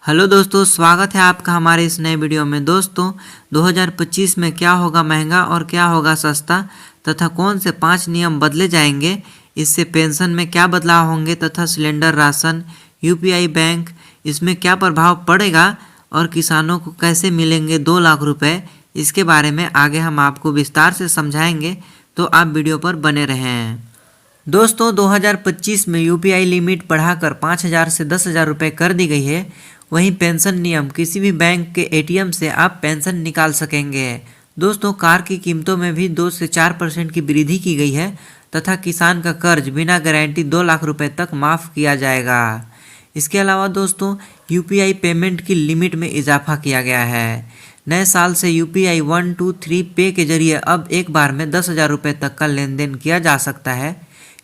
Hello दोस्तों, स्वागत है आपका हमारे इस नए वीडियो में। दोस्तों 2025 में क्या होगा महंगा और क्या होगा सस्ता तथा कौन से 5 नियम बदले जाएंगे, इससे पेंशन में क्या बदलाव होंगे तथा सिलेंडर, राशन, यूपीआई बैंक, इसमें क्या प्रभाव पड़ेगा और किसानों को कैसे मिलेंगे 2 लाख रुपए, इसके बारे में आगे हम आपको विस्तार से समझाएंगे, तो आप वीडियो पर बने रहें। दोस्तों 2025 में यूपीआई लिमिट बढ़ाकर 5,000 से 10,000 रुपये कर दी गई है। वहीं पेंशन नियम, किसी भी बैंक के एटीएम से आप पेंशन निकाल सकेंगे। दोस्तों कार की कीमतों में भी 2 से 4% की वृद्धि की गई है तथा किसान का कर्ज बिना गारंटी 2 लाख रुपए तक माफ़ किया जाएगा। इसके अलावा दोस्तों यूपीआई पेमेंट की लिमिट में इजाफा किया गया है। नए साल से यूपीआई 1, 2, 3 पे के जरिए अब एक बार में 10,000 रुपये तक का लेन देन किया जा सकता है।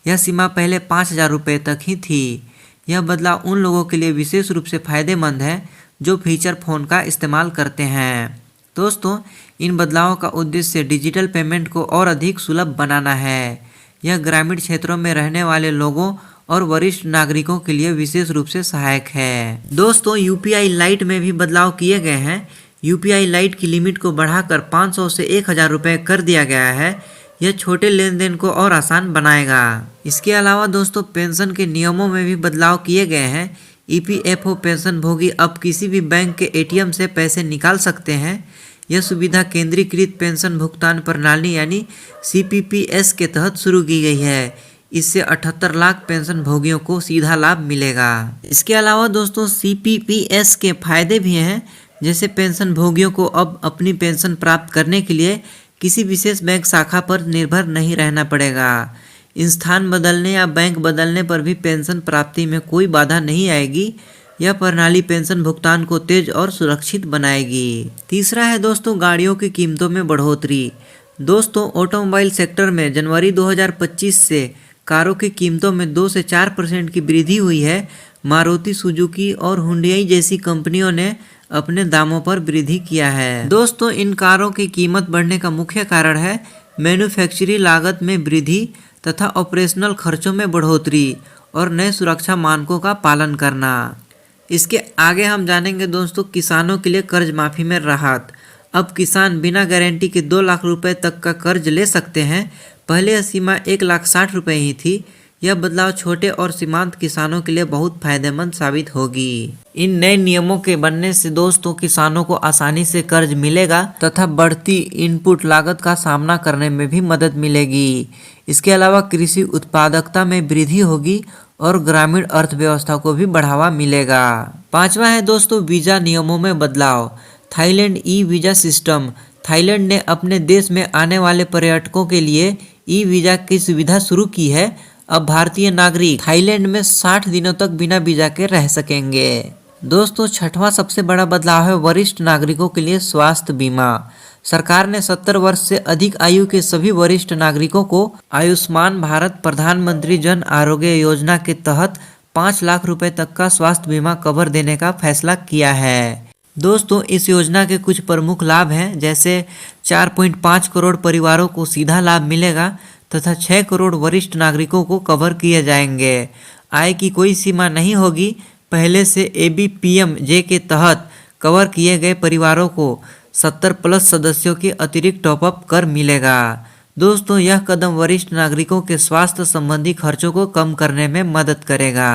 यह सीमा पहले 5,000 रुपये तक ही थी। यह बदलाव उन लोगों के लिए विशेष रूप से फ़ायदेमंद है जो फीचर फ़ोन का इस्तेमाल करते हैं। दोस्तों इन बदलावों का उद्देश्य डिजिटल पेमेंट को और अधिक सुलभ बनाना है। यह ग्रामीण क्षेत्रों में रहने वाले लोगों और वरिष्ठ नागरिकों के लिए विशेष रूप से सहायक है। दोस्तों यूपीआई लाइट में भी बदलाव किए गए हैं। यूपीआई लाइट की लिमिट को बढ़ाकर 500 से 1,000 रुपये कर दिया गया है। यह छोटे लेन देन को और आसान बनाएगा। इसके अलावा दोस्तों पेंशन के नियमों में भी बदलाव किए गए हैं। ईपीएफओ पेंशन भोगी अब किसी भी बैंक के एटीएम से पैसे निकाल सकते हैं। यह सुविधा केंद्रीकृत पेंशन भुगतान प्रणाली यानी सीपीपीएस के तहत शुरू की गई है। इससे 78 लाख पेंशन भोगियों को सीधा लाभ मिलेगा। इसके अलावा दोस्तों सीपीपीएस के फायदे भी हैं, जैसे पेंशन भोगियों को अब अपनी पेंशन प्राप्त करने के लिए किसी विशेष बैंक शाखा पर निर्भर नहीं रहना पड़ेगा। इन स्थान बदलने या बैंक बदलने पर भी पेंशन प्राप्ति में कोई बाधा नहीं आएगी। यह प्रणाली पेंशन भुगतान को तेज और सुरक्षित बनाएगी। तीसरा है दोस्तों गाड़ियों की कीमतों में बढ़ोतरी। दोस्तों ऑटोमोबाइल सेक्टर में जनवरी 2025 से कारों की कीमतों में 2 से 4% की वृद्धि हुई है। मारुति सुजुकी और हुंडई जैसी कंपनियों ने अपने दामों पर वृद्धि किया है। दोस्तों इन कारों की कीमत बढ़ने का मुख्य कारण है मैन्युफैक्चरिंग लागत में वृद्धि तथा ऑपरेशनल खर्चों में बढ़ोतरी और नए सुरक्षा मानकों का पालन करना। इसके आगे हम जानेंगे दोस्तों किसानों के लिए कर्ज माफ़ी में राहत। अब किसान बिना गारंटी के 2 लाख रुपए तक का कर्ज ले सकते हैं। पहले यह सीमा 1,60,000 रुपये ही थी। यह बदलाव छोटे और सीमांत किसानों के लिए बहुत फायदेमंद साबित होगी। इन नए नियमों के बनने से दोस्तों किसानों को आसानी से कर्ज मिलेगा तथा बढ़ती इनपुट लागत का सामना करने में भी मदद मिलेगी। इसके अलावा कृषि उत्पादकता में वृद्धि होगी और ग्रामीण अर्थव्यवस्था को भी बढ़ावा मिलेगा। पांचवा है दोस्तों वीज़ा नियमों में बदलाव। Thailand e visa system. Thailand ने अपने देश में आने वाले पर्यटकों के लिए ई वीज़ा की सुविधा शुरू की है। अब भारतीय नागरिक थाईलैंड में 60 दिनों तक बिना वीज़ा के रह सकेंगे। दोस्तों छठवां सबसे बड़ा बदलाव है वरिष्ठ नागरिकों के लिए स्वास्थ्य बीमा। सरकार ने 70 वर्ष से अधिक आयु के सभी वरिष्ठ नागरिकों को आयुष्मान भारत प्रधानमंत्री जन आरोग्य योजना के तहत 5 लाख रुपए तक का स्वास्थ्य बीमा कवर देने का फैसला किया है। दोस्तों इस योजना के कुछ प्रमुख लाभ हैं, जैसे 4.5 करोड़ परिवारों को सीधा लाभ मिलेगा तथा 6 करोड़ वरिष्ठ नागरिकों को कवर किए जाएंगे। आय की कोई सीमा नहीं होगी। पहले से एबीपीएम-जे के तहत कवर किए गए परिवारों को 70+ सदस्यों के अतिरिक्त टॉपअप कर मिलेगा। दोस्तों यह कदम वरिष्ठ नागरिकों के स्वास्थ्य संबंधी खर्चों को कम करने में मदद करेगा।